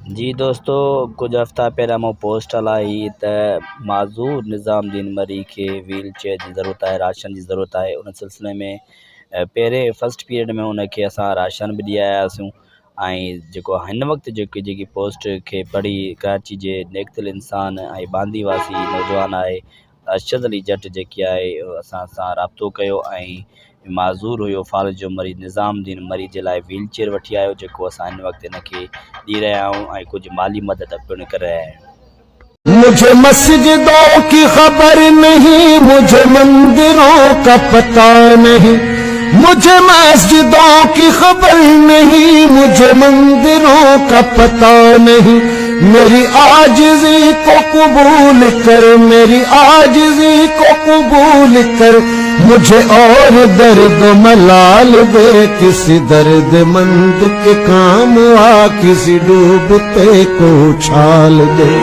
जी दोस्तों, कुछ हफ़्ता पहिरियां मूं पोस्ट हलाई त माज़ूर निज़ामुद्दीन मरी खे व्हील चेयर जी ज़रूरत आहे, राशन जी ज़रूरत आहे। उन सिलसिले में पहिरें फस्ट पीरियड में उनखे असां राशन बि ॾेई आयासीं। ऐं जेको हिन वक़्तु जेकी पोस्ट खे पढ़ी कराची जे नेकतल इंसान ऐं बांदीवासी नौजवान आहे अरशद अली जट जेकी आहे असां सां राब्तो कयो ऐं माज़ूर हुयो फ़ालिज जो मरीज़ निज़ामुद्दीन मरी जे लाइ व्हील चेयर वठी आयो, जेको असां हिन वक़्तु हिनखे दी रहा हूँ और कुछ माली मदद पिण कर रहा है। मुझे मस्जिदों की खबर नहीं, मुझे मंदिरों का पता नहीं, मुझे मस्जिदों की खबर नहीं, मुझे मंदिरों का पता नहीं। मेरी आजिज़ी को कबूल कर, मेरी आजिज़ी को कबूल कर, मुझे और दर्द मलाल दे, किसी दर्दमंद के काम आ, किसी डूबते को उछाल दे।